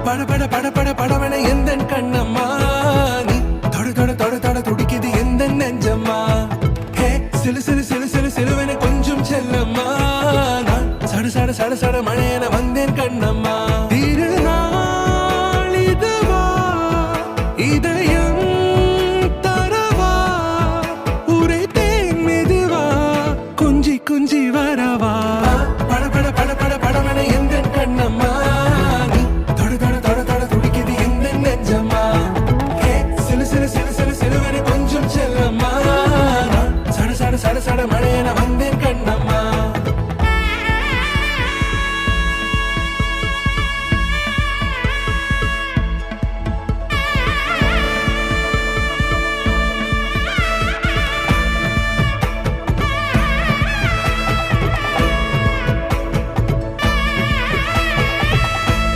பட பட பட பட படவன எந்தன் கண்ணம்மா நீ தொட தொட தொட தொட துடிக்குது எந்த நெஞ்சம்மா ஹே சிலு சிலு சிலு சிலு சிலுவென கொஞ்சம் செல்லம்மா நான் சட சட சட சட மழையென வந்தேன் கண்ணம்மா